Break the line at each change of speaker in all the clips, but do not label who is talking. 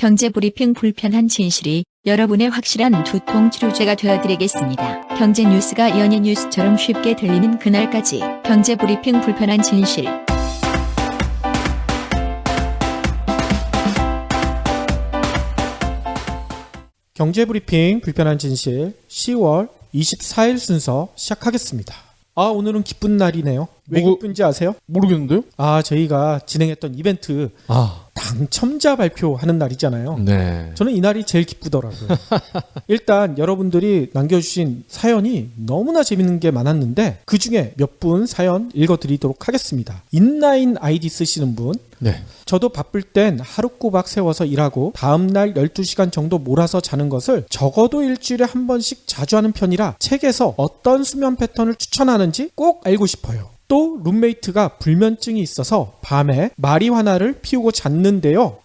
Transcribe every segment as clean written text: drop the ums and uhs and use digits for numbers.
경제브리핑 불편한 진실이 여러분의 확실한 두통 치료제가 되어드리겠습니다. 경제뉴스가 연예뉴스처럼 쉽게 들리는 그날까지 경제브리핑 불편한 진실.
경제브리핑 불편한 진실 10월 24일 순서 시작하겠습니다. 오늘은 기쁜 날이네요. 왜 기쁜지 아세요?
모르겠는데요?
저희가 진행했던 이벤트 당첨자 발표하는 날이잖아요.
네.
저는 이 날이 제일 기쁘더라고요. 일단 여러분들이 남겨주신 사연이 너무나 재밌는 게 많았는데 그중에 몇 분 사연 읽어드리도록 하겠습니다. 인라인 아이디 쓰시는 분,
네.
저도 바쁠 땐 하루 꼬박 세워서 일하고 다음날 12시간 정도 몰아서 자는 것을 적어도 일주일에 한 번씩 자주 하는 편이라 책에서 어떤 수면 패턴을 추천하는지 꼭 알고 싶어요. 또 룸메이트가 불면증이 있어서 밤에 마리화나를 피우고 잤는데요.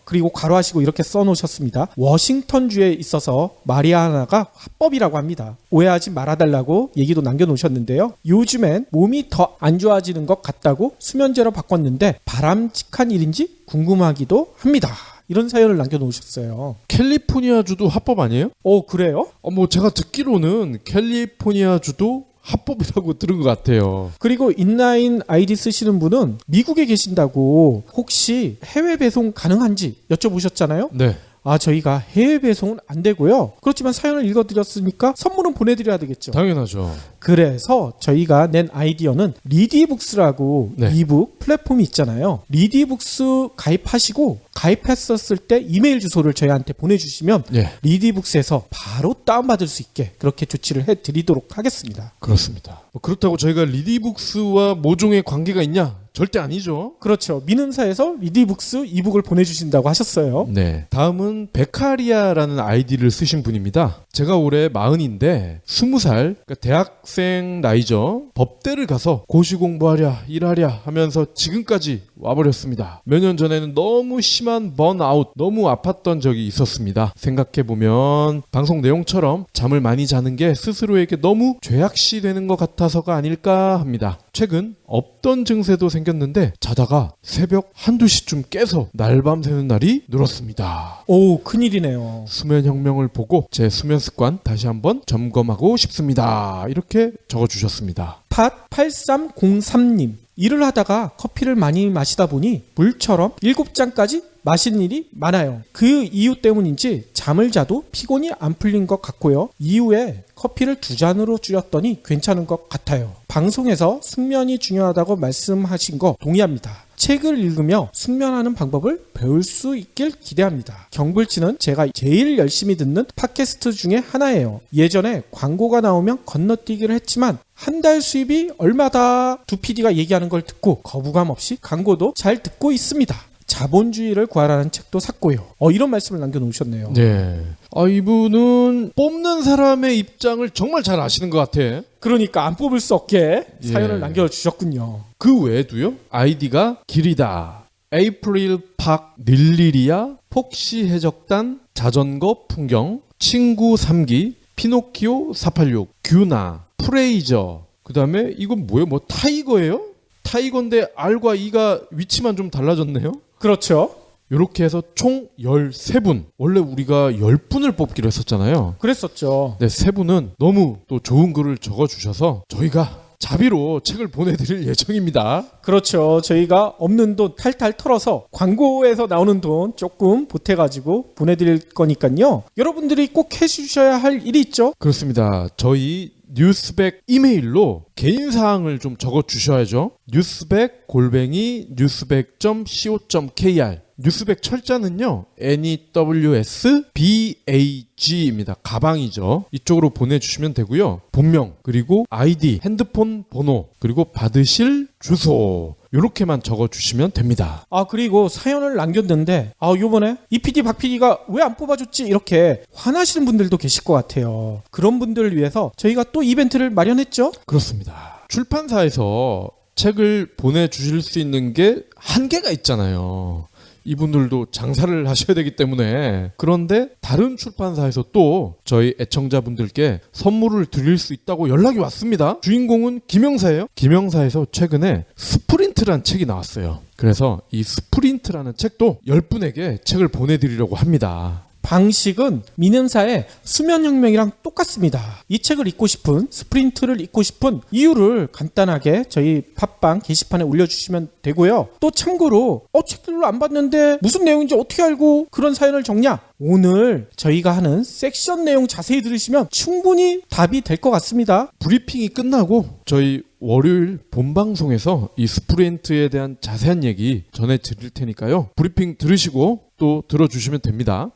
그리고 괄호하시고 이렇게 써놓으셨습니다. 워싱턴주에 있어서 마리화나가 합법이라고 합니다. 오해하지 말아달라고 얘기도 남겨놓으셨는데요. 요즘엔 몸이 더 안 좋아지는 것 같다고 수면제로 바꿨는데 바람직한 일인지 궁금하기도 합니다. 이런 사연을 남겨놓으셨어요.
캘리포니아주도 합법 아니에요?
그래요?
제가 듣기로는 캘리포니아주도 합법이라고 들은 것 같아요.
그리고 인라인 아이디 쓰시는 분은 미국에 계신다고 혹시 해외 배송 가능한지 여쭤보셨잖아요.
네.
저희가 해외 배송은 안 되고요. 그렇지만 사연을 읽어드렸으니까 선물은 보내드려야 되겠죠.
당연하죠.
그래서 저희가 낸 아이디어는 리디북스라고
네.
이북 플랫폼이 있잖아요. 리디북스 가입하시고 가입했었을 때 이메일 주소를 저희한테 보내주시면
네.
리디북스에서 바로 다운받을 수 있게 그렇게 조치를 해드리도록 하겠습니다.
그렇습니다. 그렇다고 저희가 리디북스와 모종의 관계가 있냐? 절대 아니죠.
그렇죠. 민음사에서 리디북스 이북을 보내주신다고 하셨어요.
네. 다음은 베카리아라는 아이디를 쓰신 분입니다. 제가 올해 40인데 20살, 그러니까 대학생 나이죠. 법대를 가서 고시 공부하랴, 일하랴 하면서 지금까지 와버렸습니다. 몇 년 전에는 너무 심한 번아웃, 너무 아팠던 적이 있었습니다. 생각해보면 방송 내용처럼 잠을 많이 자는 게 스스로에게 너무 죄악시 되는 것 같아서가 아닐까 합니다. 최근 없던 증세도 생겼는데 자다가 새벽 1~2시쯤 깨서 날밤 새는 날이 늘었습니다.
큰일이네요.
수면혁명을 보고 제 수면 습관 다시 한번 점검하고 싶습니다. 이렇게 적어주셨습니다.
팟8303님, 일을 하다가 커피를 많이 마시다 보니 물처럼 7잔까지 마시는 일이 많아요. 그 이유 때문인지 잠을 자도 피곤이 안 풀린 것 같고요. 이후에 커피를 2잔으로 줄였더니 괜찮은 것 같아요. 방송에서 숙면이 중요하다고 말씀하신 거 동의합니다. 책을 읽으며 숙면하는 방법을 배울 수 있길 기대합니다. 경불치는 제가 제일 열심히 듣는 팟캐스트 중에 하나예요. 예전에 광고가 나오면 건너뛰기를 했지만 한 달 수입이 얼마다 두 PD가 얘기하는 걸 듣고 거부감 없이 광고도 잘 듣고 있습니다. 자본주의를 구하라는 책도 샀고요. 이런 말씀을 남겨놓으셨네요.
네. 이분은 뽑는 사람의 입장을 정말 잘 아시는 것 같아.
그러니까 안 뽑을 수 없게 사연을 남겨주셨군요.
그 외에도요. 아이디가 길이다. 에이프릴 팍 닐리리아 폭시 해적단 자전거 풍경 친구 3기 피노키오 486 규나 프레이저 그 다음에 이건 뭐예요? 타이거예요? 타이거인데 R과 E가 위치만 좀 달라졌네요.
그렇죠.
이렇게 해서 총 13분. 원래 우리가 10분을 뽑기로 했었잖아요.
그랬었죠.
네, 3분은 너무 또 좋은 글을 적어주셔서 저희가 자비로 책을 보내드릴 예정입니다.
그렇죠. 저희가 없는 돈 탈탈 털어서 광고에서 나오는 돈 조금 보태가지고 보내드릴 거니까요. 여러분들이 꼭 해주셔야 할 일이 있죠.
그렇습니다. 저희 뉴스백 이메일로 개인사항을 좀 적어주셔야죠. newsback@newsback.co.kr 뉴스백 철자는요. NEWSBAG입니다. 가방이죠. 이쪽으로 보내주시면 되고요. 본명 그리고 아이디, 핸드폰 번호 그리고 받으실 주소 이렇게만 적어주시면 됩니다.
그리고 사연을 남겼는데 요번에 이 PD 박 PD가 왜 안 뽑아줬지 이렇게 화나시는 분들도 계실 것 같아요. 그런 분들을 위해서 저희가 또 이벤트를 마련했죠.
그렇습니다. 출판사에서 책을 보내주실 수 있는 게 한계가 있잖아요. 이분들도 장사를 하셔야 되기 때문에. 그런데 다른 출판사에서 또 저희 애청자분들께 선물을 드릴 수 있다고 연락이 왔습니다. 주인공은 김영사예요. 김영사에서 최근에 스프린트란 책이 나왔어요. 그래서 이 스프린트라는 책도 10분에게 책을 보내드리려고 합니다.
방식은 민음사의 수면혁명이랑 똑같습니다. 이 책을 읽고 싶은, 스프린트를 읽고 싶은 이유를 간단하게 저희 팟빵 게시판에 올려주시면 되고요. 또 참고로 책들로 안 봤는데 무슨 내용인지 어떻게 알고 그런 사연을 적냐? 오늘 저희가 하는 섹션 내용 자세히 들으시면 충분히 답이 될 것 같습니다.
브리핑이 끝나고 저희 월요일 본방송에서 이 스프린트에 대한 자세한 얘기 전해드릴 테니까요. 브리핑 들으시고 또 들어주시면 됩니다.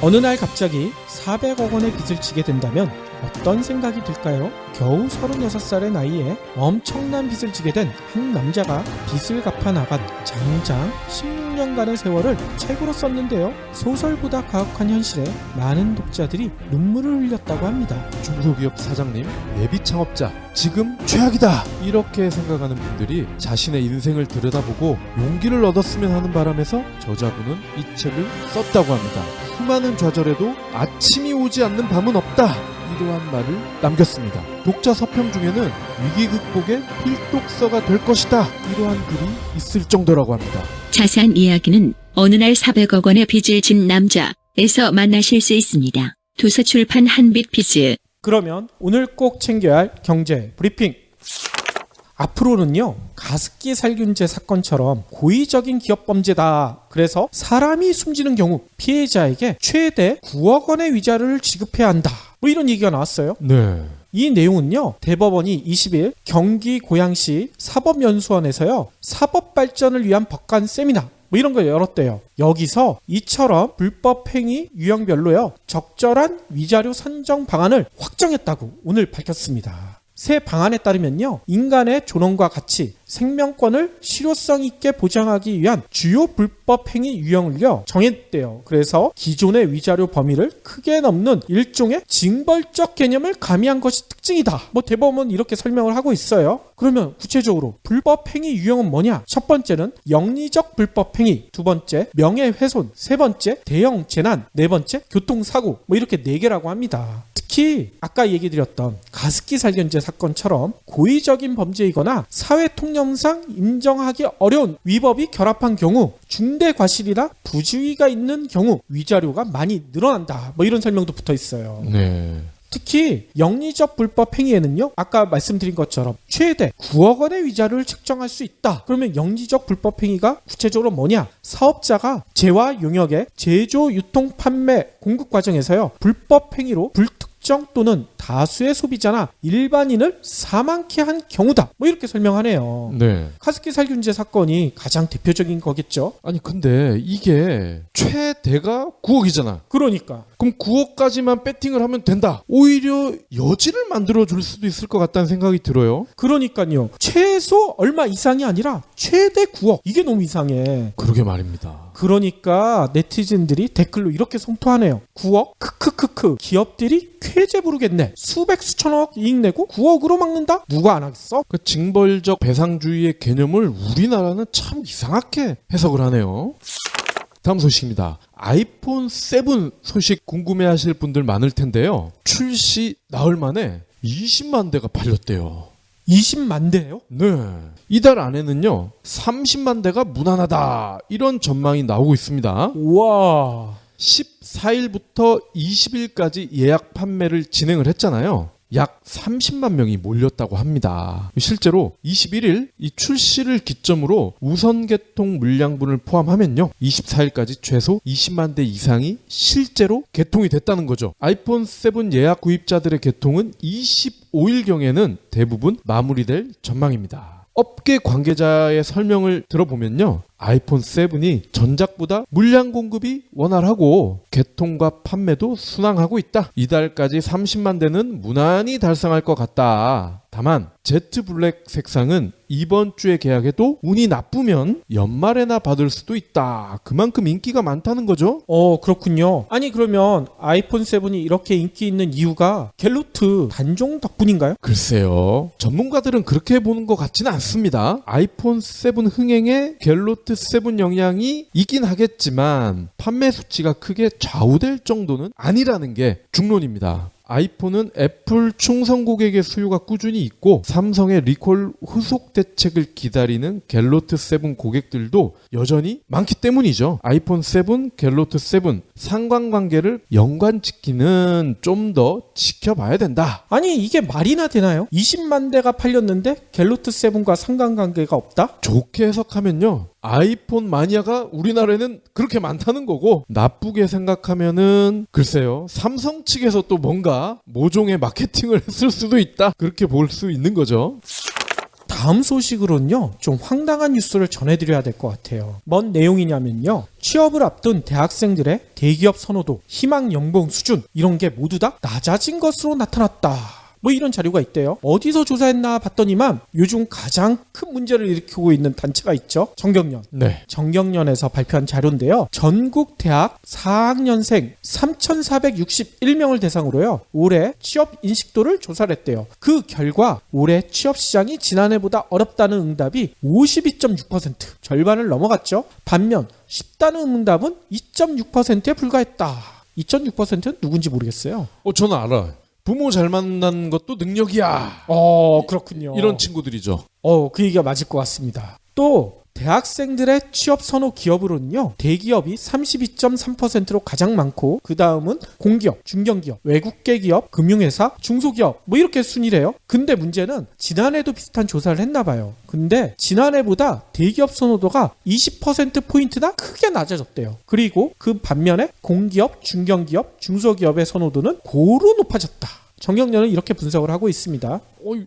어느 날 갑자기 400억 원의 빚을 지게 된다면 어떤 생각이 들까요? 겨우 36살의 나이에 엄청난 빚을 지게 된 한 남자가 빚을 갚아 나간 장장 16년간의 세월을 책으로 썼는데요. 소설보다 가혹한 현실에 많은 독자들이 눈물을 흘렸다고 합니다.
중소기업 사장님, 예비 창업자, 지금 최악이다! 이렇게 생각하는 분들이 자신의 인생을 들여다보고 용기를 얻었으면 하는 바람에서 저자분은 이 책을 썼다고 합니다. 수많은 좌절에도 아침이 오지 않는 밤은 없다! 이러한 말을 남겼습니다. 독자 서평 중에는 위기 극복의 필독서가 될 것이다! 이러한 글이 있을 정도라고 합니다.
자세한 이야기는 어느 날 400억 원의 빚을 진 남자에서 만나실 수 있습니다. 도서출판 한빛비즈.
그러면 오늘 꼭 챙겨야 할 경제 브리핑. 앞으로는요, 가습기 살균제 사건처럼 고의적인 기업 범죄다. 그래서 사람이 숨지는 경우 피해자에게 최대 9억 원의 위자료를 지급해야 한다. 뭐 이런 얘기가 나왔어요.
네.
이 내용은요, 대법원이 20일 경기 고양시 사법연수원에서요, 사법 발전을 위한 법관 세미나 뭐 이런 걸 열었대요. 여기서 이처럼 불법 행위 유형별로요, 적절한 위자료 선정 방안을 확정했다고 오늘 밝혔습니다. 새 방안에 따르면요, 인간의 존엄과 가치, 생명권을 실효성 있게 보장하기 위한 주요 불법 행위 유형을요 정했대요. 그래서 기존의 위자료 범위를 크게 넘는 일종의 징벌적 개념을 가미한 것이 특징이다. 뭐 대법원은 이렇게 설명을 하고 있어요. 그러면 구체적으로 불법 행위 유형은 뭐냐? 첫 번째는 영리적 불법 행위, 두 번째 명예훼손, 세 번째 대형 재난, 네 번째 교통사고, 뭐 이렇게 4개라고 합니다. 특히 아까 얘기 드렸던 가습기 살균제 사건처럼 고의적인 범죄이거나 사회 통념상 인정하기 어려운 위법이 결합한 경우, 중대 과실이나 부주의가 있는 경우 위자료가 많이 늘어난다. 뭐 이런 설명도 붙어 있어요.
네.
특히 영리적 불법 행위에는요, 아까 말씀드린 것처럼 최대 9억 원의 위자료를 책정할 수 있다. 그러면 영리적 불법 행위가 구체적으로 뭐냐? 사업자가 재화 용역의 제조, 유통, 판매, 공급 과정에서요, 불법 행위로 불특정 또는 다수의 소비자나 일반인을 사망케 한 경우다. 뭐 이렇게 설명하네요.
네.
가습기 살균제 사건이 가장 대표적인 거겠죠.
아니 근데 이게 최대가 9억이잖아.
그러니까
그럼 9억까지만 배팅을 하면 된다. 오히려 여지를 만들어줄 수도 있을 것 같다는 생각이 들어요.
그러니까요. 최소 얼마 이상이 아니라 최대 9억. 이게 너무 이상해.
그러게 말입니다.
그러니까 네티즌들이 댓글로 이렇게 성토하네요. 9억? 크크크크. 기업들이 쾌재 부르겠네. 수백 수천억 이익 내고 9억으로 막는다? 누가 안 하겠어?
그 징벌적 배상주의의 개념을 우리나라는 참 이상하게 해석을 하네요. 다음 소식입니다. 아이폰 7 소식 궁금해하실 분들 많을 텐데요. 출시 나흘 만에 20만 대가 팔렸대요.
20만 대예요?
네. 이달 안에는요 30만 대가 무난하다 이런 전망이 나오고 있습니다.
우와.
14일부터 20일까지 예약 판매를 진행을 했잖아요. 약 30만 명이 몰렸다고 합니다. 실제로 21일 이 출시를 기점으로 우선 개통 물량분을 포함하면요 24일까지 최소 20만 대 이상이 실제로 개통이 됐다는 거죠. 아이폰 7 예약 구입자들의 개통은 25일경에는 대부분 마무리될 전망입니다. 업계 관계자의 설명을 들어보면요, 아이폰 7이 전작보다 물량 공급이 원활하고 개통과 판매도 순항하고 있다. 이달까지 30만 대는 무난히 달성할 것 같다. 다만 제트 블랙 색상은 이번 주에 계약해도 운이 나쁘면 연말에나 받을 수도 있다. 그만큼 인기가 많다는 거죠.
그렇군요. 아니 그러면 아이폰 7이 이렇게 인기 있는 이유가 갤로트 단종 덕분인가요?
글쎄요. 전문가들은 그렇게 보는 것 같지는 않습니다. 아이폰 7 흥행에 갤로트 7 영향이 있긴 하겠지만 판매 수치가 크게 좌우될 정도는 아니라는 게 중론입니다. 아이폰은 애플 충성 고객의 수요가 꾸준히 있고 삼성의 리콜 후속 대책을 기다리는 갤로트 7 고객들도 여전히 많기 때문이죠. 아이폰 7, 갤로트 7 상관관계를 연관짓기는 좀 더 지켜봐야 된다.
아니 이게 말이나 되나요? 20만 대가 팔렸는데 갤로트 7과 상관관계가 없다?
좋게 해석하면요. 아이폰 마니아가 우리나라에는 그렇게 많다는 거고 나쁘게 생각하면은 글쎄요. 삼성 측에서 또 뭔가 모종의 마케팅을 했을 수도 있다. 그렇게 볼 수 있는 거죠.
다음 소식으로는요, 좀 황당한 뉴스를 전해드려야 될 것 같아요. 뭔 내용이냐면요, 취업을 앞둔 대학생들의 대기업 선호도, 희망 연봉 수준 이런 게 모두 다 낮아진 것으로 나타났다. 뭐 이런 자료가 있대요. 어디서 조사했나 봤더니만 요즘 가장 큰 문제를 일으키고 있는 단체가 있죠. 정경련.
네.
정경련에서 발표한 자료인데요. 전국 대학 4학년생 3,461명을 대상으로요. 올해 취업 인식도를 조사를 했대요. 그 결과 올해 취업 시장이 지난해보다 어렵다는 응답이 52.6%, 절반을 넘어갔죠. 반면 쉽다는 응답은 2.6%에 불과했다. 2.6%는 누군지 모르겠어요.
저는 알아요. 부모 잘 만난 것도 능력이야.
그렇군요.
이런 친구들이죠.
그 얘기가 맞을 것 같습니다. 또 대학생들의 취업 선호 기업으로는요, 대기업이 32.3%로 가장 많고 그 다음은 공기업, 중견기업, 외국계 기업, 금융회사, 중소기업 뭐 이렇게 순위래요. 근데 문제는 지난해도 비슷한 조사를 했나 봐요. 근데 지난해보다 대기업 선호도가 20%포인트나 크게 낮아졌대요. 그리고 그 반면에 공기업, 중견기업, 중소기업의 선호도는 고루 높아졌다. 정경련은 이렇게 분석을 하고 있습니다.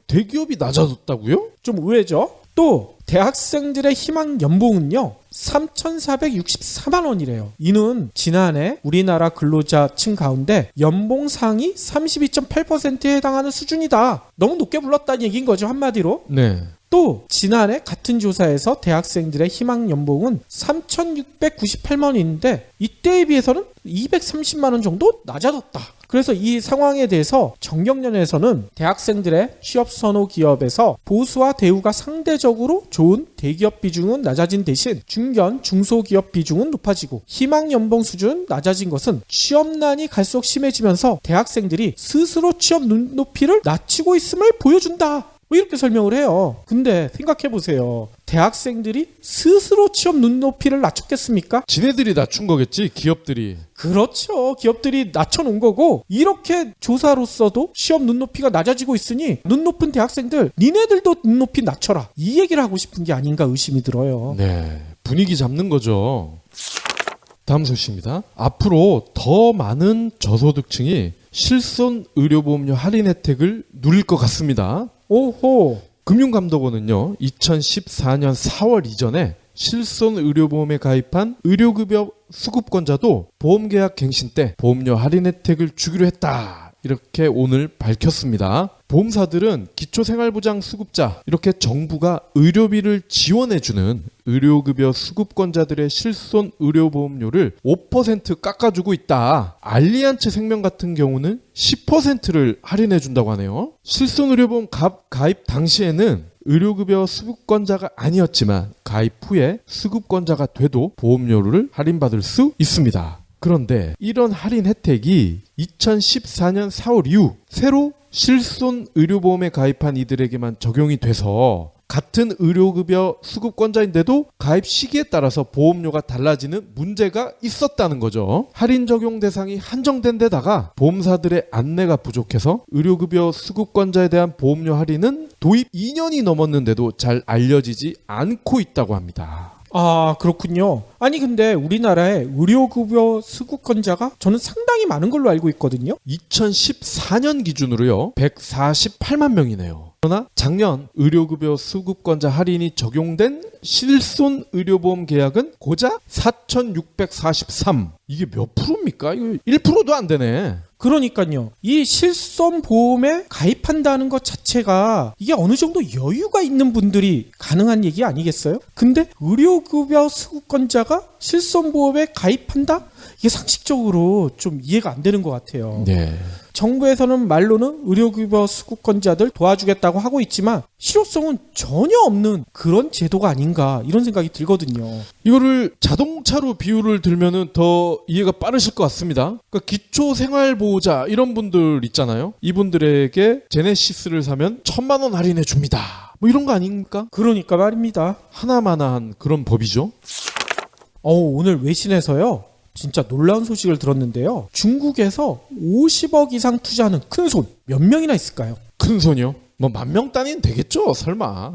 대기업이 낮아졌다고요?
좀 의외죠? 또 대학생들의 희망 연봉은요 3,464만 원이래요. 이는 지난해 우리나라 근로자층 가운데 연봉 상위 32.8%에 해당하는 수준이다. 너무 높게 불렀다는 얘기인 거죠, 한마디로.
네.
또 지난해 같은 조사에서 대학생들의 희망 연봉은 3,698만 원인데 이때에 비해서는 230만 원 정도 낮아졌다. 그래서 이 상황에 대해서 정경련에서는 대학생들의 취업 선호 기업에서 보수와 대우가 상대적으로 좋은 대기업 비중은 낮아진 대신 중견, 중소기업 비중은 높아지고 희망 연봉 수준 낮아진 것은 취업난이 갈수록 심해지면서 대학생들이 스스로 취업 눈높이를 낮추고 있음을 보여준다. 뭐 이렇게 설명을 해요. 근데 생각해보세요. 대학생들이 스스로 취업 눈높이를 낮췄겠습니까?
지네들이 낮춘 거겠지, 기업들이.
그렇죠. 기업들이 낮춰놓은 거고 이렇게 조사로서도 취업 눈높이가 낮아지고 있으니 눈 높은 대학생들 니네들도 눈높이 낮춰라. 이 얘기를 하고 싶은 게 아닌가 의심이 들어요.
네, 분위기 잡는 거죠. 다음 소식입니다. 앞으로 더 많은 저소득층이 실손 의료보험료 할인 혜택을 누릴 것 같습니다.
오호.
금융감독원은요, 2014년 4월 이전에 실손 의료보험에 가입한 의료급여 수급권자도 보험계약 갱신 때 보험료 할인 혜택을 주기로 했다. 이렇게 오늘 밝혔습니다. 보험사들은 기초생활보장 수급자, 이렇게 정부가 의료비를 지원해주는 의료급여 수급권자들의 실손 의료보험료를 5% 깎아주고 있다. 알리안츠 생명 같은 경우는 10%를 할인해준다고 하네요. 실손 의료보험 가입 당시에는 의료급여 수급권자가 아니었지만 가입 후에 수급권자가 돼도 보험료를 할인받을 수 있습니다. 그런데 이런 할인 혜택이 2014년 4월 이후 새로 실손 의료보험에 가입한 이들에게만 적용이 돼서 같은 의료급여 수급권자인데도 가입 시기에 따라서 보험료가 달라지는 문제가 있었다는 거죠. 할인 적용 대상이 한정된 데다가 보험사들의 안내가 부족해서 의료급여 수급권자에 대한 보험료 할인은 도입 2년이 넘었는데도 잘 알려지지 않고 있다고 합니다.
아, 그렇군요. 아니 근데 우리나라에 의료급여 수급권자가 저는 상당히 많은 걸로 알고 있거든요.
2014년 기준으로요 148만 명이네요. 그러나 작년 의료급여 수급권자 할인이 적용된 실손 의료보험 계약은 고작 4,643. 이게 몇 프로입니까? 이거 1%도 안 되네.
그러니까요. 이 실손보험에 가입한다는 것 자체가 이게 어느 정도 여유가 있는 분들이 가능한 얘기 아니겠어요? 근데 의료급여 수급권자가 실손보험에 가입한다? 이게 상식적으로 좀 이해가 안 되는 것 같아요.
네.
정부에서는 말로는 의료급여 수급권자들 도와주겠다고 하고 있지만 실효성은 전혀 없는 그런 제도가 아닌가 이런 생각이 들거든요.
이거를 자동차로 비유를 들면은 더 이해가 빠르실 것 같습니다. 그러니까 기초생활보호자 이런 분들 있잖아요. 이분들에게 제네시스를 사면 1,000만 원 할인해 줍니다. 뭐 이런 거 아닙니까?
그러니까 말입니다.
하나마나한 그런 법이죠.
오늘 외신에서요. 진짜 놀라운 소식을 들었는데요. 중국에서 50억 이상 투자하는 큰손 몇 명이나 있을까요?
큰 손이요? 뭐 10,000명 단위는 되겠죠, 설마.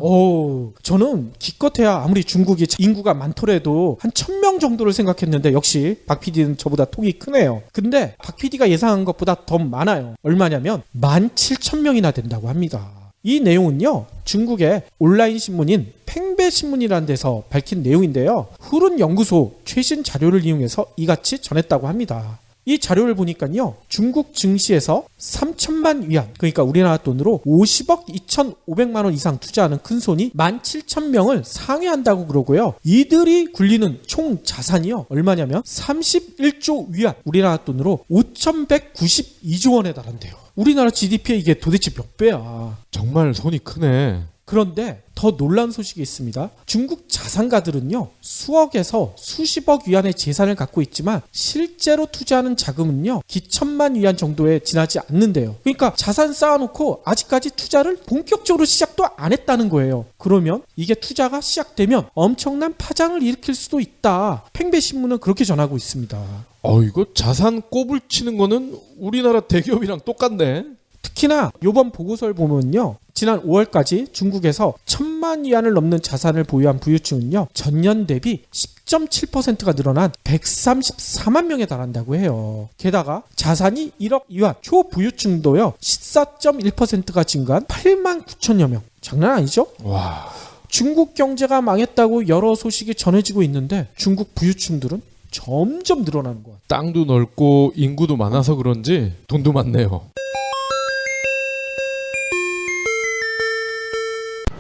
저는 기껏해야 아무리 중국이 인구가 많더라도 한 1,000명 정도를 생각했는데 역시 박 PD는 저보다 통이 크네요. 근데 박 PD가 예상한 것보다 더 많아요. 얼마냐면 17,000명이나 된다고 합니다. 이 내용은요, 중국의 온라인 신문인 팽배신문이라는 데서 밝힌 내용인데요. 후룬연구소 최신 자료를 이용해서 이같이 전했다고 합니다. 이 자료를 보니까요, 중국 증시에서 3천만 위안, 그러니까 우리나라 돈으로 50억 2,500만 원 이상 투자하는 큰손이 17,000명을 상회한다고 그러고요. 이들이 굴리는 총 자산이요, 얼마냐면 31조 위안, 우리나라 돈으로 5,192조 원에 달한대요. 우리나라 GDP에 이게 도대체 몇 배야.
정말 손이 크네.
그런데 더 놀라운 소식이 있습니다. 중국 자산가들은요, 수억에서 수십억 위안의 재산을 갖고 있지만 실제로 투자하는 자금은요, 기천만 위안 정도에 지나지 않는데요. 그러니까 자산 쌓아놓고 아직까지 투자를 본격적으로 시작도 안 했다는 거예요. 그러면 이게 투자가 시작되면 엄청난 파장을 일으킬 수도 있다. 팽배신문은 그렇게 전하고 있습니다.
이거 자산 꼽을 치는 거는 우리나라 대기업이랑 똑같네.
특히나 이번 보고서를 보면요, 지난 5월까지 중국에서 1,000만 위안을 넘는 자산을 보유한 부유층은요, 전년 대비 10.7%가 늘어난 134만 명에 달한다고 해요. 게다가 자산이 1억 위안 초부유층도요, 14.1%가 증가한 8만 9천여 명. 장난 아니죠?
와.
중국 경제가 망했다고 여러 소식이 전해지고 있는데 중국 부유층들은 점점 늘어나는 것 같아요.
땅도 넓고 인구도 많아서 그런지 돈도 많네요.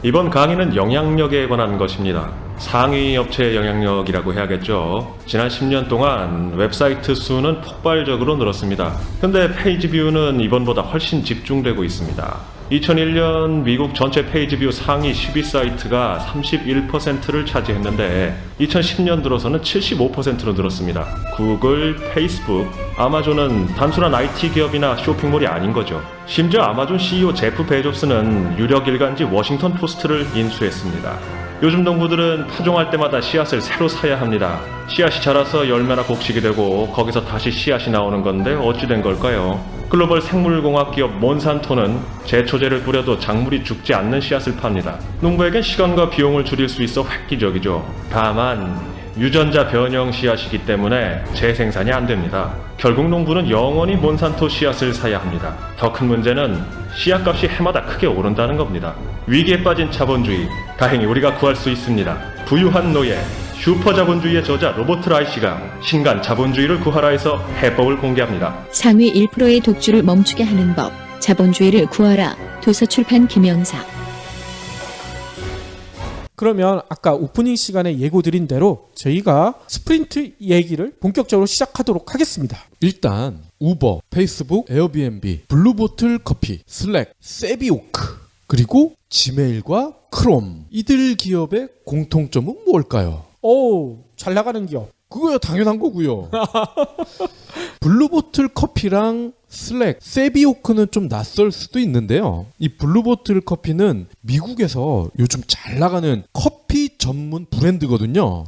이번 강의는 영향력에 관한 것입니다. 상위 업체의 영향력이라고 해야겠죠. 지난 10년 동안 웹사이트 수는 폭발적으로 늘었습니다. 근데 페이지 뷰는 이번보다 훨씬 집중되고 있습니다. 2001년 미국 전체 페이지 뷰 상위 10위 사이트가 31%를 차지했는데 2010년 들어서는 75%로 늘었습니다. 구글, 페이스북, 아마존은 단순한 IT 기업이나 쇼핑몰이 아닌 거죠. 심지어 아마존 CEO 제프 베조스는 유력 일간지 워싱턴 포스트를 인수했습니다. 요즘 농부들은 파종할 때마다 씨앗을 새로 사야 합니다. 씨앗이 자라서 열매나 곡식이 되고 거기서 다시 씨앗이 나오는 건데 어찌 된 걸까요? 글로벌 생물공학 기업 몬산토는 제초제를 뿌려도 작물이 죽지 않는 씨앗을 팝니다. 농부에겐 시간과 비용을 줄일 수 있어 획기적이죠. 다만 유전자 변형 씨앗이기 때문에 재생산이 안 됩니다. 결국 농부는 영원히 몬산토 씨앗을 사야 합니다. 더 큰 문제는 씨앗값이 해마다 크게 오른다는 겁니다. 위기에 빠진 자본주의, 다행히 우리가 구할 수 있습니다. 부유한 노예, 슈퍼 자본주의의 저자 로버트 라이시가 신간 자본주의를 구하라에서 해법을 공개합니다.
상위 1%의 독주를 멈추게 하는 법, 자본주의를 구하라. 도서출판 김영사.
그러면 아까 오프닝 시간에 예고드린 대로 저희가 스프린트 얘기를 본격적으로 시작하도록 하겠습니다.
일단 우버, 페이스북, 에어비앤비, 블루보틀 커피, 슬랙, 세비오크, 그리고 지메일과 크롬, 이들 기업의 공통점은 뭘까요?
잘 나가는 기업.
그거야 당연한 거고요. 블루보틀 커피랑 슬랙, 세비오크는 좀 낯설 수도 있는데요. 이 블루보틀 커피는 미국에서 요즘 잘 나가는 커피 전문 브랜드거든요.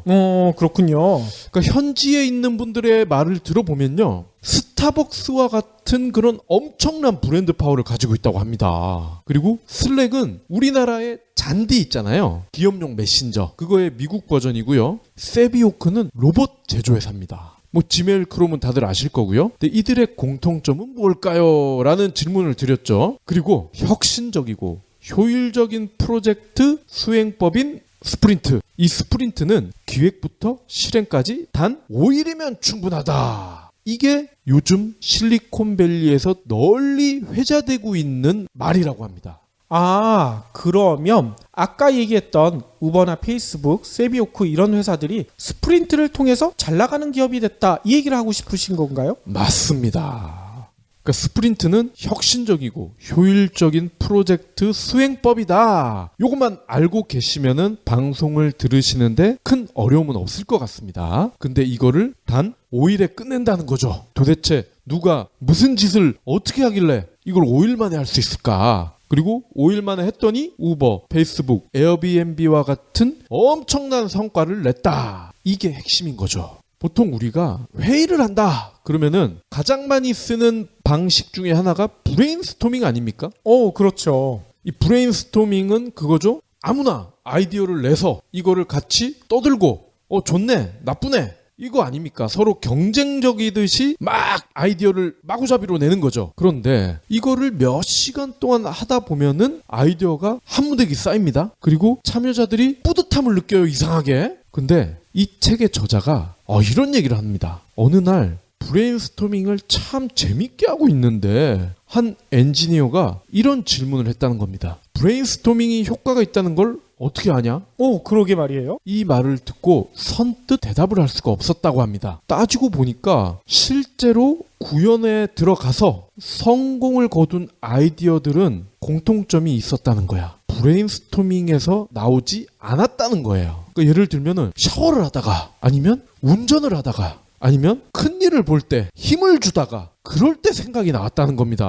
그렇군요.
그러니까 현지에 있는 분들의 말을 들어보면요, 스타벅스와 같은 그런 엄청난 브랜드 파워를 가지고 있다고 합니다. 그리고 슬랙은 우리나라의 잔디 있잖아요. 기업용 메신저. 그거의 미국 버전이고요. 세비오크는 로봇 제조회사입니다. 뭐 지메일, 크롬은 다들 아실 거고요. 근데 이들의 공통점은 뭘까요? 라는 질문을 드렸죠. 그리고 혁신적이고 효율적인 프로젝트 수행법인 스프린트. 이 스프린트는 기획부터 실행까지 단 5일이면 충분하다. 이게 요즘 실리콘밸리에서 널리 회자되고 있는 말이라고 합니다.
아, 그러면 아까 얘기했던 우버나 페이스북, 세비오크 이런 회사들이 스프린트를 통해서 잘 나가는 기업이 됐다, 이 얘기를 하고 싶으신 건가요?
맞습니다. 그러니까 스프린트는 혁신적이고 효율적인 프로젝트 수행법이다. 요것만 알고 계시면은 방송을 들으시는데 큰 어려움은 없을 것 같습니다. 근데 이거를 단 5일에 끝낸다는 거죠. 도대체 누가 무슨 짓을 어떻게 하길래 이걸 5일 만에 할 수 있을까? 그리고 5일 만에 했더니 우버, 페이스북, 에어비앤비와 같은 엄청난 성과를 냈다. 이게 핵심인 거죠. 보통 우리가 회의를 한다 그러면은 가장 많이 쓰는 방식 중에 하나가 브레인스토밍 아닙니까?
그렇죠.
이 브레인스토밍은 그거죠. 아무나 아이디어를 내서 이거를 같이 떠들고 좋네, 나쁘네, 이거 아닙니까? 서로 경쟁적이듯이 막 아이디어를 마구잡이로 내는 거죠. 그런데 이거를 몇 시간 동안 하다 보면은 아이디어가 한 무더기 쌓입니다. 그리고 참여자들이 뿌듯함을 느껴요, 이상하게. 근데 이 책의 저자가 이런 얘기를 합니다. 어느 날 브레인스토밍을 참 재밌게 하고 있는데 한 엔지니어가 이런 질문을 했다는 겁니다. 브레인스토밍이 효과가 있다는 걸 어떻게 아냐?
그러게 말이에요.
이 말을 듣고 선뜻 대답을 할 수가 없었다고 합니다. 따지고 보니까 실제로 구현에 들어가서 성공을 거둔 아이디어들은 공통점이 있었다는 거야. 브레인스토밍에서 나오지 않았다는 거예요. 그러니까 예를 들면은 샤워를 하다가, 아니면 운전을 하다가, 아니면 큰 일을 볼 때 힘을 주다가, 그럴 때 생각이 나왔다는 겁니다.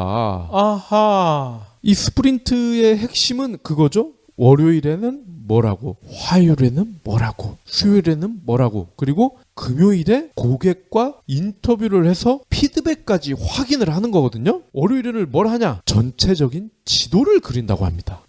아하.
이 스프린트의 핵심은 그거죠. 월요일에는 뭐라고, 화요일에는 뭐라고, 수요일에는 뭐라고, 그리고 금요일에 고객과 인터뷰를 해서 피드백까지 확인을 하는 거거든요. 월요일에는 뭘 하냐? 전체적인 지도를 그린다고 합니다.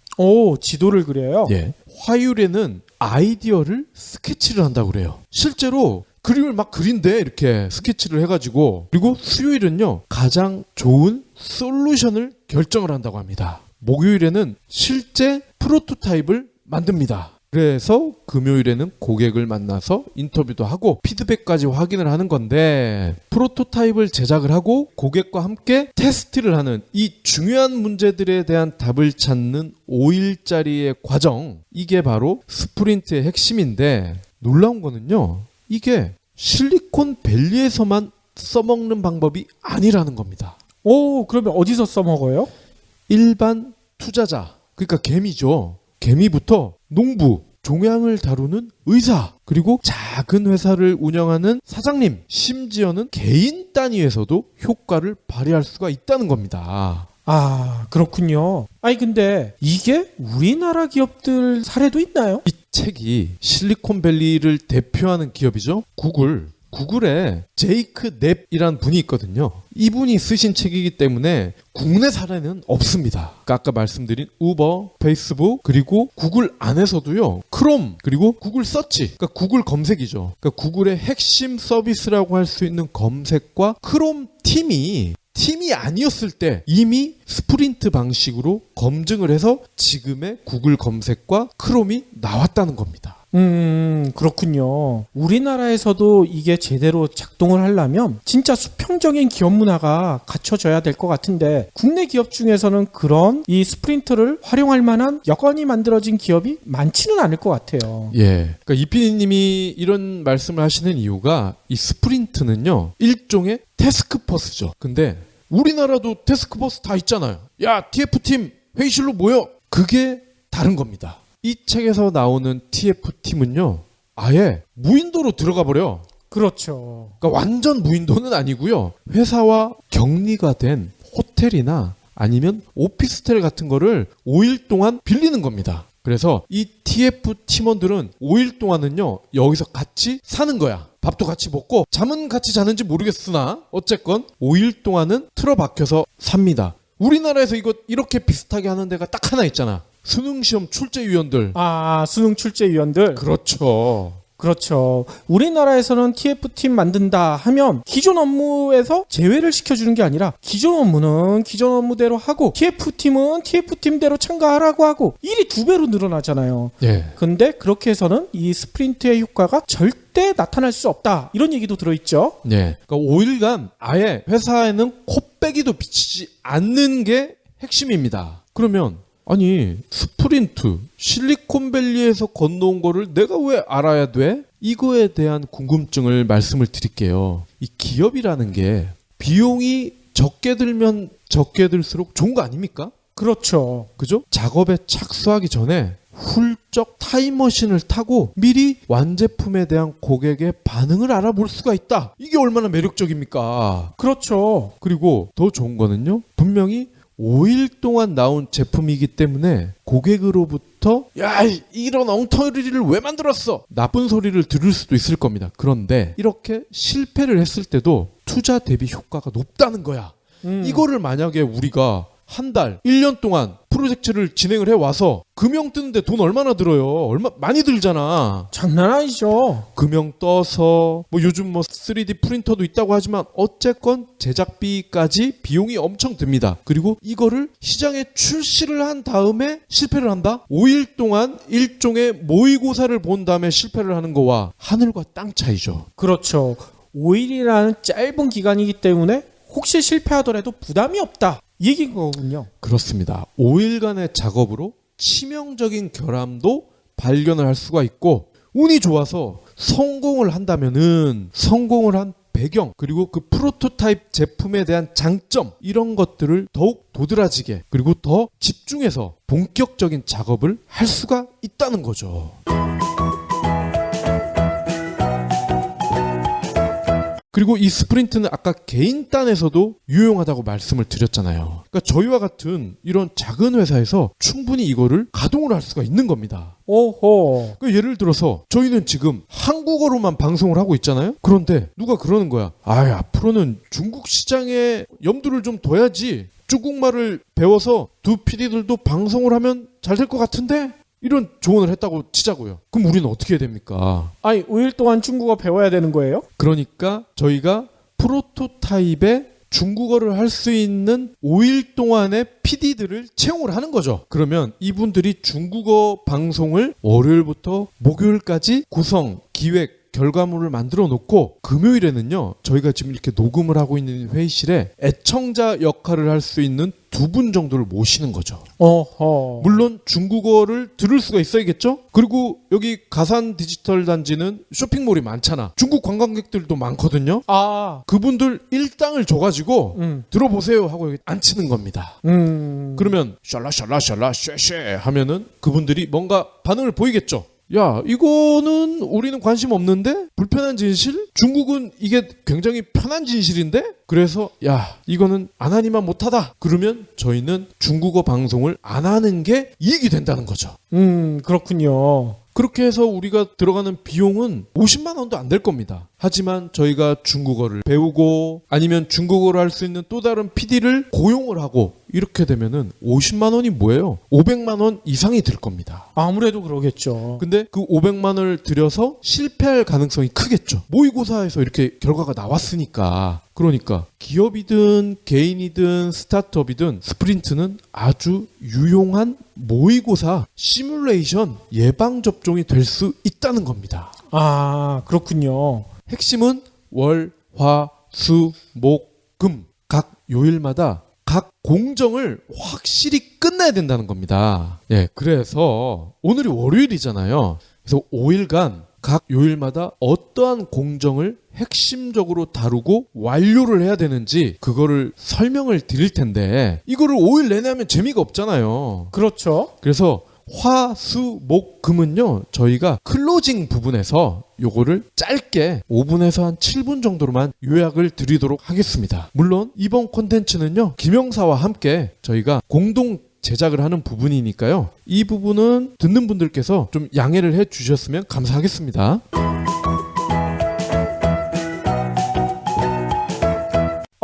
지도를 그려요?
예. 화요일에는 아이디어를 스케치를 한다고 그래요. 실제로 그림을 막 그린대, 이렇게 스케치를 해가지고. 그리고 수요일은요, 가장 좋은 솔루션을 결정을 한다고 합니다. 목요일에는 실제 프로토타입을 만듭니다. 그래서 금요일에는 고객을 만나서 인터뷰도 하고 피드백까지 확인을 하는 건데, 프로토타입을 제작을 하고 고객과 함께 테스트를 하는 이 중요한 문제들에 대한 답을 찾는 5일짜리의 과정, 이게 바로 스프린트의 핵심인데, 놀라운 거는요, 이게 실리콘밸리에서만 써먹는 방법이 아니라는 겁니다.
그러면 어디서 써먹어요?
일반 투자자, 그러니까 개미죠. 개미부터 농부, 종양을 다루는 의사, 그리고 작은 회사를 운영하는 사장님, 심지어는 개인 단위에서도 효과를 발휘할 수가 있다는 겁니다.
아, 그렇군요. 아니, 근데 이게 우리나라 기업들 사례도 있나요?
이 책이 실리콘밸리를 대표하는 기업이죠. 구글에 제이크 넵이란 분이 있거든요. 이분이 쓰신 책이기 때문에 국내 사례는 없습니다. 그러니까 아까 말씀드린 우버, 페이스북, 그리고 구글 안에서도요, 크롬, 그리고 구글 서치, 그러니까 구글 검색이죠. 그러니까 구글의 핵심 서비스라고 할 수 있는 검색과 크롬 팀이 아니었을 때 이미 스프린트 방식으로 검증을 해서 지금의 구글 검색과 크롬이 나왔다는 겁니다.
그렇군요. 우리나라에서도 이게 제대로 작동을 하려면 진짜 수평적인 기업 문화가 갖춰져야 될 것 같은데, 국내 기업 중에서는 그런 이 스프린트를 활용할 만한 여건이 만들어진 기업이 많지는 않을 것 같아요.
예. 그러니까 이피디님이 이런 말씀을 하시는 이유가, 이 스프린트는요, 일종의 태스크포스죠. 근데 우리나라도 태스크포스 다 있잖아요. 야, TF팀 회의실로 모여. 그게 다른 겁니다. 이 책에서 나오는 TF팀은요, 아예 무인도로 들어가 버려.
그렇죠.
그러니까 완전 무인도는 아니고요, 회사와 격리가 된 호텔이나 아니면 오피스텔 같은 거를 5일 동안 빌리는 겁니다. 그래서 이 TF 팀원들은 5일 동안은요, 여기서 같이 사는 거야. 밥도 같이 먹고 잠은 같이 자는지 모르겠으나 어쨌건 5일 동안은 틀어박혀서 삽니다. 우리나라에서 이거 이렇게 비슷하게 하는 데가 딱 하나 있잖아. 수능시험 출제위원들.
수능 출제위원들.
그렇죠.
그렇죠. 우리나라에서는 TF팀 만든다 하면 기존 업무에서 제외를 시켜주는 게 아니라 기존 업무는 기존 업무대로 하고 TF팀은 TF팀대로 참가하라고 하고 일이 2배로 늘어나잖아요.
예.
근데 그렇게 해서는 이 스프린트의 효과가 절대 나타날 수 없다. 이런 얘기도 들어있죠.
예. 그러니까 5일간 아예 회사에는 코빼기도 비치지 않는 게 핵심입니다. 그러면 아니 스프린트 실리콘밸리에서 건너온 거를 내가 왜 알아야 돼? 이거에 대한 궁금증을 말씀을 드릴게요. 이 기업이라는 게 비용이 적게 들면 적게 들수록 좋은 거 아닙니까?
그렇죠.
그죠? 작업에 착수하기 전에 훌쩍 타임머신을 타고 미리 완제품에 대한 고객의 반응을 알아볼 수가 있다. 이게 얼마나 매력적입니까?
그렇죠.
그리고 더 좋은 거는요. 분명히 5일 동안 나온 제품이기 때문에 고객으로부터 야 이런 엉터리를 왜 만들었어? 나쁜 소리를 들을 수도 있을 겁니다. 그런데 이렇게 실패를 했을 때도 투자 대비 효과가 높다는 거야. 이거를 만약에 우리가 한 달, 1년 동안 프로젝트를 진행을 해와서 금형 뜨는데 돈 얼마나 들어요? 얼마 많이 들잖아.
장난 아니죠.
금형 떠서 뭐 요즘 뭐 3D 프린터도 있다고 하지만 어쨌건 제작비까지 비용이 엄청 듭니다. 그리고 이거를 시장에 출시를 한 다음에 실패를 한다? 5일 동안 일종의 모의고사를 본 다음에 실패를 하는 거와 하늘과 땅 차이죠.
그렇죠. 5일이라는 짧은 기간이기 때문에 혹시 실패하더라도 부담이 없다. 이 얘기인 거군요.
그렇습니다. 5일간의 작업으로 치명적인 결함도 발견을 할 수가 있고 운이 좋아서 성공을 한다면은 성공을 한 배경 그리고 그 프로토타입 제품에 대한 장점 이런 것들을 더욱 도드라지게 그리고 더 집중해서 본격적인 작업을 할 수가 있다는 거죠. 그리고 이 스프린트는 아까 개인 단에서도 유용하다고 말씀을 드렸잖아요. 그러니까 저희와 같은 이런 작은 회사에서 충분히 이거를 가동을 할 수가 있는 겁니다.
오호.
그러니까 예를 들어서 저희는 지금 한국어로만 방송을 하고 있잖아요. 그런데 누가 그러는 거야. 앞으로는 중국 시장에 염두를 좀 둬야지. 중국말을 배워서 두 PD들도 방송을 하면 잘 될 것 같은데? 이런 조언을 했다고 치자고요. 그럼 우리는 어떻게 해야 됩니까?
5일 동안 중국어 배워야 되는 거예요?
그러니까 저희가 프로토타입에 중국어를 할 수 있는 5일 동안의 PD들을 채용을 하는 거죠. 그러면 이분들이 중국어 방송을 월요일부터 목요일까지 구성, 기획, 결과물을 만들어 놓고 금요일에는요. 저희가 지금 이렇게 녹음을 하고 있는 회의실에 애청자 역할을 할 수 있는 2분 정도를 모시는 거죠.
어허.
물론 중국어를 들을 수가 있어야겠죠? 그리고 여기 가산 디지털 단지는 쇼핑몰이 많잖아. 중국 관광객들도 많거든요. 그분들 일당을 줘가지고 들어보세요 하고 여기 앉히는 겁니다. 그러면 샬라샬라샬라 쉐쉐 하면은 그분들이 뭔가 반응을 보이겠죠. 야 이거는 우리는 관심 없는데 불편한 진실? 중국은 이게 굉장히 편한 진실인데? 그래서 야 이거는 안 하니만 못하다. 그러면 저희는 중국어 방송을 안 하는 게 이익이 된다는 거죠.
그렇군요.
그렇게 해서 우리가 들어가는 비용은 50만 원도 안 될 겁니다. 하지만 저희가 중국어를 배우고 아니면 중국어를 할 수 있는 또 다른 PD를 고용을 하고 이렇게 되면은 50만 원이 뭐예요? 500만 원 이상이 들 겁니다.
아무래도 그러겠죠.
근데 그 500만 원을 들여서 실패할 가능성이 크겠죠. 모의고사에서 이렇게 결과가 나왔으니까. 그러니까 기업이든 개인이든 스타트업이든 스프린트는 아주 유용한 모의고사 시뮬레이션 예방접종이 될 수 있다는 겁니다.
그렇군요.
핵심은 월, 화, 수, 목, 금 각 요일마다 각 공정을 확실히 끝내야 된다는 겁니다. 그래서 오늘이 월요일이잖아요. 그래서 5일간 각 요일마다 어떠한 공정을 핵심적으로 다루고 완료를 해야 되는지 그거를 설명을 드릴 텐데 이거를 5일 내내 하면 재미가 없잖아요.
그렇죠.
그래서 화, 수, 목, 금은요 저희가 클로징 부분에서 요거를 짧게 5분에서 한 7분 정도로만 요약을 드리도록 하겠습니다. 물론 이번 콘텐츠는요 김영사와 함께 저희가 공동 제작을 하는 부분이니까요 이 부분은 듣는 분들께서 좀 양해를 해 주셨으면 감사하겠습니다.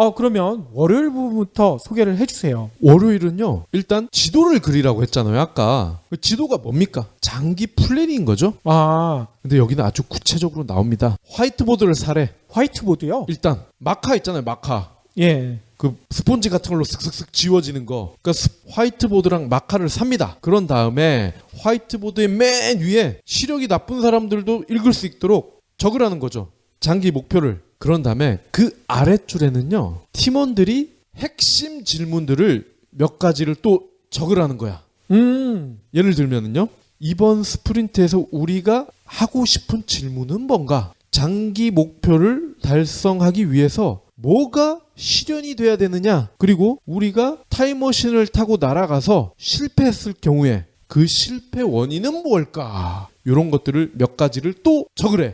그러면 월요일 부분부터 소개를 해주세요.
월요일은요, 일단 지도를 그리라고 했잖아요, 아까. 지도가 뭡니까? 장기 플래닝인 거죠?
아,
근데 여기는 아주 구체적으로 나옵니다. 화이트보드를 사래.
화이트보드요?
일단 마카 있잖아요, 마카.
예.
그 스폰지 같은 걸로 슥슥슥 지워지는 거. 그러니까 화이트보드랑 마카를 삽니다. 그런 다음에 화이트보드의 맨 위에 시력이 나쁜 사람들도 읽을 수 있도록 적으라는 거죠. 장기 목표를. 그런 다음에 그 아랫줄에는요, 팀원들이 핵심 질문들을 몇 가지를 또 적으라는 거야. 예를 들면은요, 이번 스프린트에서 우리가 하고 싶은 질문은 뭔가? 장기 목표를 달성하기 위해서 뭐가 실현이 돼야 되느냐? 그리고 우리가 타임머신을 타고 날아가서 실패했을 경우에 그 실패 원인은 뭘까? 이런 것들을 몇 가지를 또 적으래.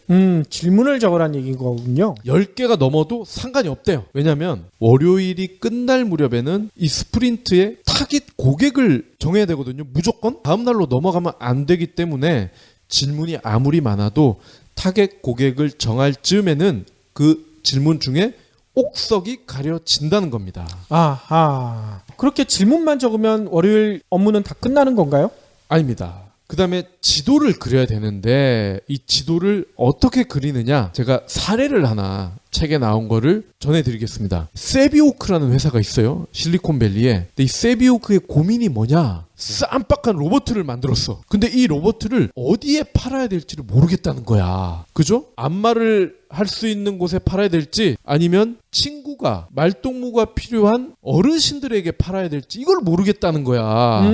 질문을 적으란 얘기인 거군요.
10개가 넘어도 상관이 없대요. 왜냐하면 월요일이 끝날 무렵에는 이 스프린트의 타깃 고객을 정해야 되거든요. 무조건 다음 날로 넘어가면 안 되기 때문에 질문이 아무리 많아도 타겟 고객을 정할 즈음에는 그 질문 중에 옥석이 가려진다는 겁니다.
아하. 그렇게 질문만 적으면 월요일 업무는 다 끝나는 건가요?
아닙니다. 그 다음에 지도를 그려야 되는데 이 지도를 어떻게 그리느냐, 제가 사례를 하나 책에 나온 거를 전해드리겠습니다. 세비오크라는 회사가 있어요, 실리콘밸리에. 근데 이 세비오크의 고민이 뭐냐, 쌈박한 로봇을 만들었어. 근데 이 로봇을 어디에 팔아야 될지를 모르겠다는 거야. 그죠? 안마를 할 수 있는 곳에 팔아야 될지, 아니면 친구가 말동무가 필요한 어르신들에게 팔아야 될지, 이걸 모르겠다는 거야.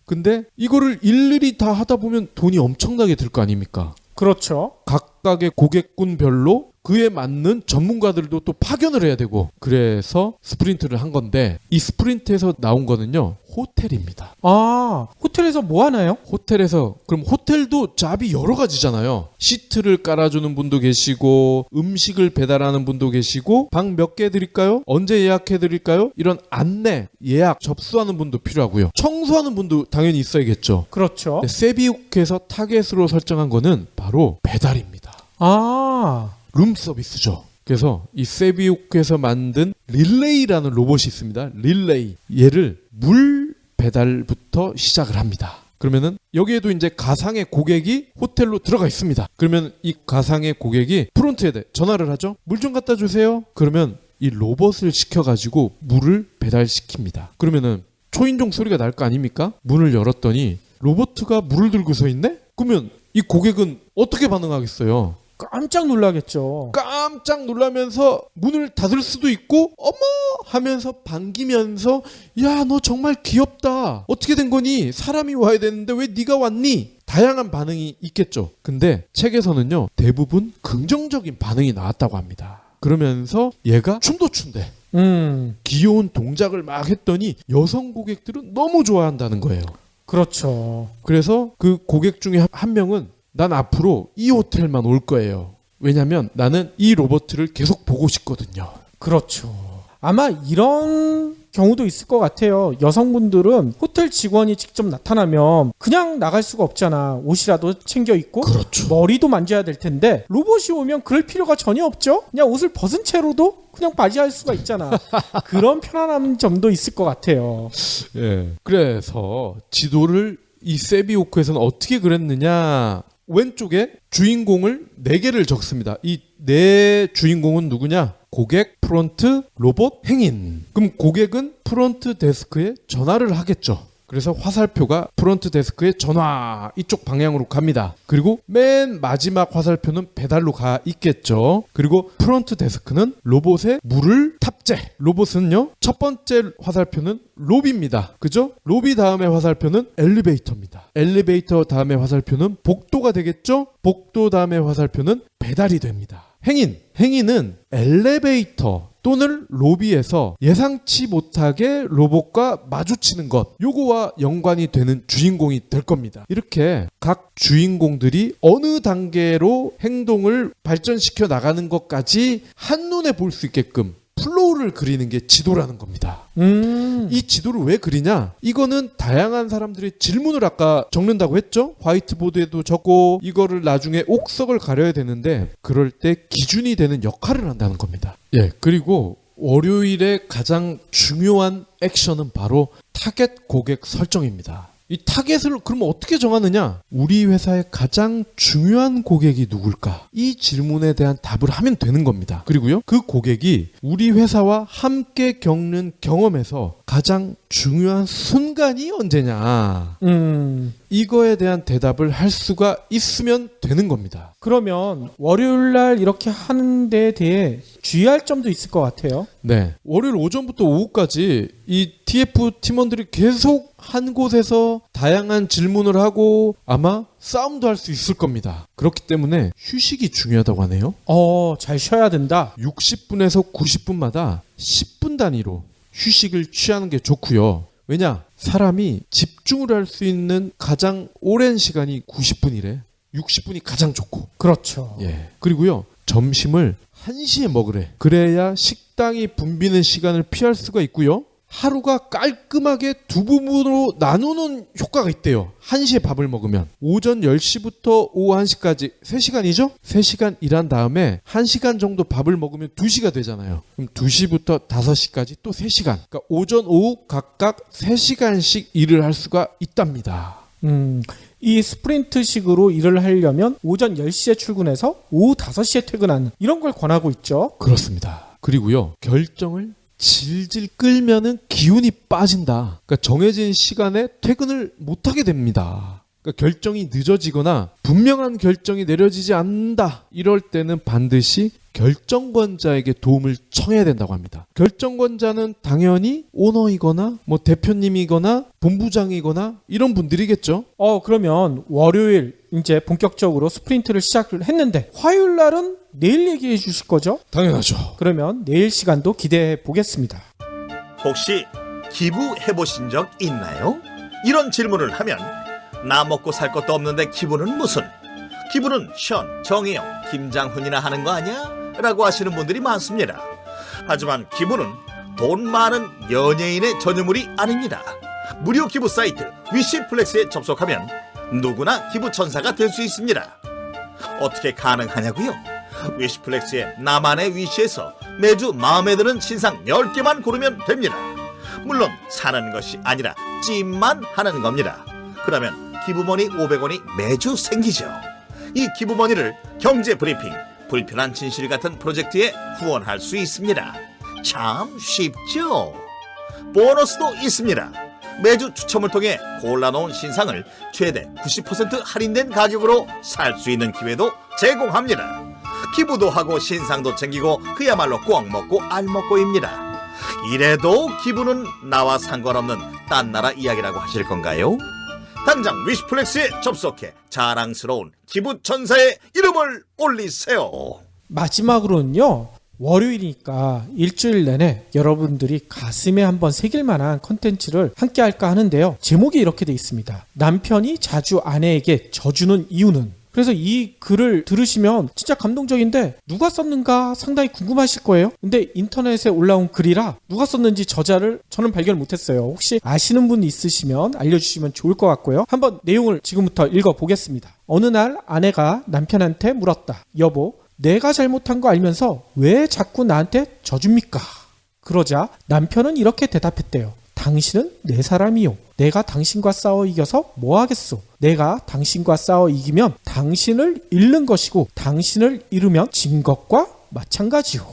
근데 이거를 일일이 다 하다 보면 돈이 엄청나게 들 거 아닙니까?
그렇죠.
각각의 고객군별로 그에 맞는 전문가들도 또 파견을 해야 되고, 그래서 스프린트를 한 건데, 이 스프린트에서 나온 거는요, 호텔입니다.
아, 호텔에서 뭐 하나요?
호텔에서, 그럼 호텔도 잡이 여러 가지잖아요. 시트를 깔아주는 분도 계시고, 음식을 배달하는 분도 계시고, 방 몇 개 드릴까요? 언제 예약해 드릴까요? 이런 안내, 예약, 접수하는 분도 필요하고요. 청소하는 분도 당연히 있어야겠죠.
그렇죠.
세비옥에서 타겟으로 설정한 거는 바로 배달입니다.
아,
룸 서비스죠. 그래서 이 세비옥에서 만든 릴레이라는 로봇이 있습니다. 릴레이. 얘를 물 배달부터 시작을 합니다. 그러면은 여기에도 이제 가상의 고객이 호텔로 들어가 있습니다. 그러면 이 가상의 고객이 프론트에 전화를 하죠. 물 좀 갖다 주세요. 그러면 이 로봇을 시켜가지고 물을 배달시킵니다. 그러면은 초인종 소리가 날 거 아닙니까? 문을 열었더니 로봇가 물을 들고 서 있네? 그러면 이 고객은 어떻게 반응하겠어요?
깜짝 놀라겠죠.
깜짝 놀라면서 문을 닫을 수도 있고, 어머 하면서 반기면서, 야, 너 정말 귀엽다. 어떻게 된 거니? 사람이 와야 되는데 왜 네가 왔니? 다양한 반응이 있겠죠. 근데 책에서는요, 대부분 긍정적인 반응이 나왔다고 합니다. 그러면서 얘가 춤도 춘대. 귀여운 동작을 막 했더니 여성 고객들은 너무 좋아한다는 거예요.
그렇죠.
그래서 그 고객 중에 한 명은, 난 앞으로 이 호텔만 올 거예요. 왜냐면 나는 이 로봇을 계속 보고 싶거든요.
그렇죠. 아마 이런 경우도 있을 것 같아요. 여성분들은 호텔 직원이 직접 나타나면 그냥 나갈 수가 없잖아. 옷이라도 챙겨 입고,
그렇죠.
머리도 만져야 될 텐데, 로봇이 오면 그럴 필요가 전혀 없죠. 그냥 옷을 벗은 채로도 그냥 바지할 수가 있잖아. 그런 편안한 점도 있을 것 같아요.
예. 그래서 지도를 이 세비오크에서는 어떻게 그렸느냐, 왼쪽에 주인공을 4개를 적습니다. 이 4 주인공은 누구냐? 고객, 프론트, 로봇, 행인. 그럼 고객은 프론트 데스크에 전화를 하겠죠. 그래서 화살표가 프론트 데스크에 전화, 이쪽 방향으로 갑니다. 그리고 맨 마지막 화살표는 배달로 가 있겠죠. 그리고 프론트 데스크는 로봇에 물을 탑재. 로봇은요, 첫 번째 화살표는 로비입니다. 그죠? 로비 다음에 화살표는 엘리베이터입니다. 엘리베이터 다음에 화살표는 복도가 되겠죠? 복도 다음에 화살표는 배달이 됩니다. 행인은 엘리베이터 또는 로비에서 예상치 못하게 로봇과 마주치는 것, 요거와 연관이 되는 주인공이 될 겁니다. 이렇게 각 주인공들이 어느 단계로 행동을 발전시켜 나가는 것까지 한눈에 볼 수 있게끔 플로우를 그리는 게 지도라는 겁니다. 이 지도를 왜 그리냐? 이거는 다양한 사람들의 질문을 아까 적는다고 했죠? 화이트보드에도 적고, 이거를 나중에 옥석을 가려야 되는데, 그럴 때 기준이 되는 역할을 한다는 겁니다. 예, 그리고 월요일에 가장 중요한 액션은 바로 타겟 고객 설정입니다. 이 타겟을 그러면 어떻게 정하느냐? 우리 회사의 가장 중요한 고객이 누굴까? 이 질문에 대한 답을 하면 되는 겁니다. 그리고요, 그 고객이 우리 회사와 함께 겪는 경험에서 가장 중요한 순간이 언제냐? 이거에 대한 대답을 할 수가 있으면 되는 겁니다.
그러면 월요일 날 이렇게 하는 데에 대해 주의할 점도 있을 것 같아요.
네. 월요일 오전부터 오후까지 이 TF 팀원들이 계속 한 곳에서 다양한 질문을 하고 아마 싸움도 할 수 있을 겁니다. 그렇기 때문에 휴식이 중요하다고 하네요.
잘 쉬어야 된다.
60분에서 90분마다 10분 단위로 휴식을 취하는 게 좋고요. 왜냐? 사람이 집중을 할 수 있는 가장 오랜 시간이 90분이래. 60분이 가장 좋고.
그렇죠.
예. 그리고요, 점심을 1시에 먹으래. 그래야 식당이 붐비는 시간을 피할 수가 있고요. 하루가 깔끔하게 두 부분으로 나누는 효과가 있대요. 1시에 밥을 먹으면. 오전 10시부터 오후 1시까지 3시간이죠? 3시간 일한 다음에 1시간 정도 밥을 먹으면 2시가 되잖아요. 그럼 2시부터 5시까지 또 3시간. 그러니까 오전, 오후 각각 3시간씩 일을 할 수가 있답니다.
이 스프린트식으로 일을 하려면 오전 10시에 출근해서 오후 5시에 퇴근하는 이런 걸 권하고 있죠.
그렇습니다. 그리고요, 결정을 질질 끌면은 기운이 빠진다. 그러니까 정해진 시간에 퇴근을 못하게 됩니다. 그러니까 결정이 늦어지거나 분명한 결정이 내려지지 않는다. 이럴 때는 반드시 결정권자에게 도움을 청해야 된다고 합니다. 결정권자는 당연히 오너이거나 뭐 대표님이거나 본부장이거나 이런 분들이겠죠.
그러면 월요일 이제 본격적으로 스프린트를 시작을 했는데 화요일 날은 내일 얘기해 주실 거죠?
당연하죠.
그러면 내일 시간도 기대해 보겠습니다.
혹시 기부해보신 적 있나요? 이런 질문을 하면 나 먹고 살 것도 없는데 기부는 무슨? 기부는 션, 정혜영, 김장훈이나 하는 거 아니야? 라고 하시는 분들이 많습니다. 하지만 기부는 돈 많은 연예인의 전유물이 아닙니다. 무료 기부 사이트 위시플렉스에 접속하면 누구나 기부천사가 될 수 있습니다. 어떻게 가능하냐고요? 위시플렉스의 나만의 위시에서 매주 마음에 드는 신상 10개만 고르면 됩니다. 물론 사는 것이 아니라 찜만 하는 겁니다. 그러면 기부머니 500원이 매주 생기죠. 이 기부머니를 경제브리핑, 불편한 진실 같은 프로젝트에 후원할 수 있습니다. 참 쉽죠? 보너스도 있습니다. 매주 추첨을 통해 골라놓은 신상을 최대 90% 할인된 가격으로 살 수 있는 기회도 제공합니다. 기부도 하고 신상도 챙기고 그야말로 꽉 먹고 알 먹고입니다. 이래도 기부는 나와 상관없는 딴 나라 이야기라고 하실 건가요? 당장 위시플렉스에 접속해 자랑스러운 기부천사의 이름을 올리세요.
마지막으로는요, 월요일이니까 일주일 내내 여러분들이 가슴에 한번 새길 만한 컨텐츠를 함께 할까 하는데요. 제목이 이렇게 돼 있습니다. 남편이 자주 아내에게 져주는 이유는. 그래서 이 글을 들으시면 진짜 감동적인데 누가 썼는가 상당히 궁금하실 거예요. 근데 인터넷에 올라온 글이라 누가 썼는지 저자를 저는 발견을 못했어요. 혹시 아시는 분 있으시면 알려주시면 좋을 것 같고요. 한번 내용을 지금부터 읽어보겠습니다. 어느 날 아내가 남편한테 물었다. 여보, 내가 잘못한 거 알면서 왜 자꾸 나한테 져줍니까? 그러자 남편은 이렇게 대답했대요. 당신은 내 사람이요. 내가 당신과 싸워 이겨서 뭐 하겠소? 내가 당신과 싸워 이기면 당신을 잃는 것이고 당신을 잃으면 진 것과 마찬가지요.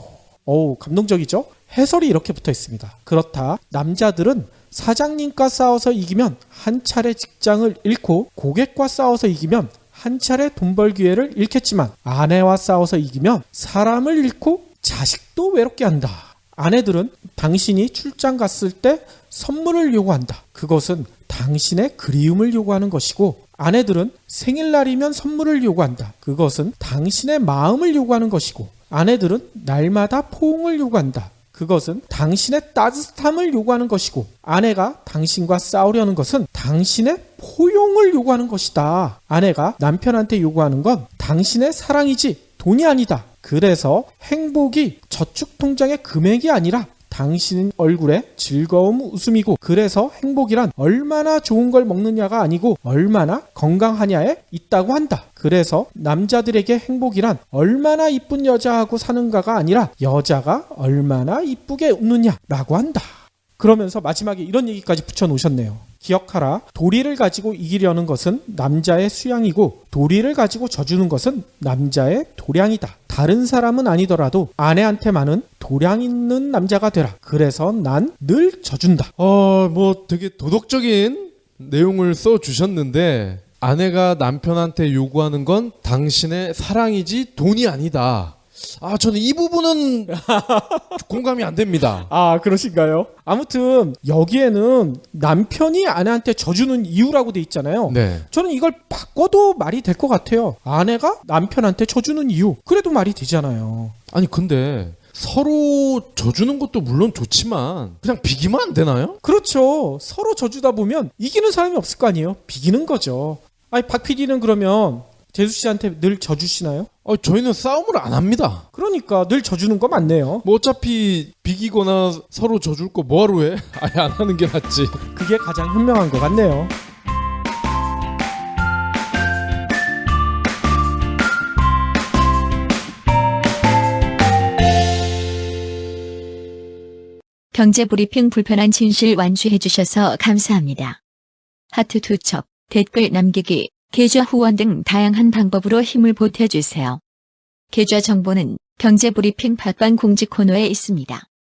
감동적이죠? 해설이 이렇게 붙어 있습니다. 그렇다. 남자들은 사장님과 싸워서 이기면 한 차례 직장을 잃고 고객과 싸워서 이기면 한 차례 돈 벌 기회를 잃겠지만 아내와 싸워서 이기면 사람을 잃고 자식도 외롭게 한다. 아내들은 당신이 출장 갔을 때 선물을 요구한다. 그것은 당신의 그리움을 요구하는 것이고 아내들은 생일날이면 선물을 요구한다. 그것은 당신의 마음을 요구하는 것이고 아내들은 날마다 포옹을 요구한다. 그것은 당신의 따뜻함을 요구하는 것이고 아내가 당신과 싸우려는 것은 당신의 포용을 요구하는 것이다. 아내가 남편한테 요구하는 건 당신의 사랑이지 돈이 아니다. 그래서 행복이 저축통장의 금액이 아니라 당신 얼굴에 즐거움 웃음이고 그래서 행복이란 얼마나 좋은 걸 먹느냐가 아니고 얼마나 건강하냐에 있다고 한다. 그래서 남자들에게 행복이란 얼마나 이쁜 여자하고 사는가가 아니라 여자가 얼마나 이쁘게 웃느냐라고 한다. 그러면서 마지막에 이런 얘기까지 붙여놓으셨네요. 기억하라. 도리를 가지고 이기려는 것은 남자의 수양이고 도리를 가지고 져주는 것은 남자의 도량이다. 다른 사람은 아니더라도 아내한테만은 도량 있는 남자가 되라. 그래서 난 늘 져준다.
뭐 되게 도덕적인 내용을 써주셨는데 아내가 남편한테 요구하는 건 당신의 사랑이지 돈이 아니다. 저는 이 부분은 공감이 안 됩니다.
그러신가요? 아무튼 여기에는 남편이 아내한테 져주는 이유라고 돼 있잖아요.
네.
저는 이걸 바꿔도 말이 될 것 같아요. 아내가 남편한테 져주는 이유. 그래도 말이 되잖아요.
아니 근데 서로 져주는 것도 물론 좋지만 그냥 비기면 안 되나요?
그렇죠. 서로 져주다 보면 이기는 사람이 없을 거 아니에요. 비기는 거죠. 박 PD는 그러면 재수 씨한테 늘 져주시나요?
저희는 싸움을 안 합니다.
그러니까 늘 져주는 거 맞네요.
뭐 어차피 비기거나 서로 져줄 거 뭐하러 해? 아예 안 하는 게 낫지.
그게 가장 현명한 것 같네요.
경제브리핑 불편한 진실 완수해주셔서 감사합니다. 하트 투척, 댓글 남기기, 계좌 후원 등 다양한 방법으로 힘을 보태주세요. 계좌 정보는 경제브리핑 팟빵 공지 코너에 있습니다.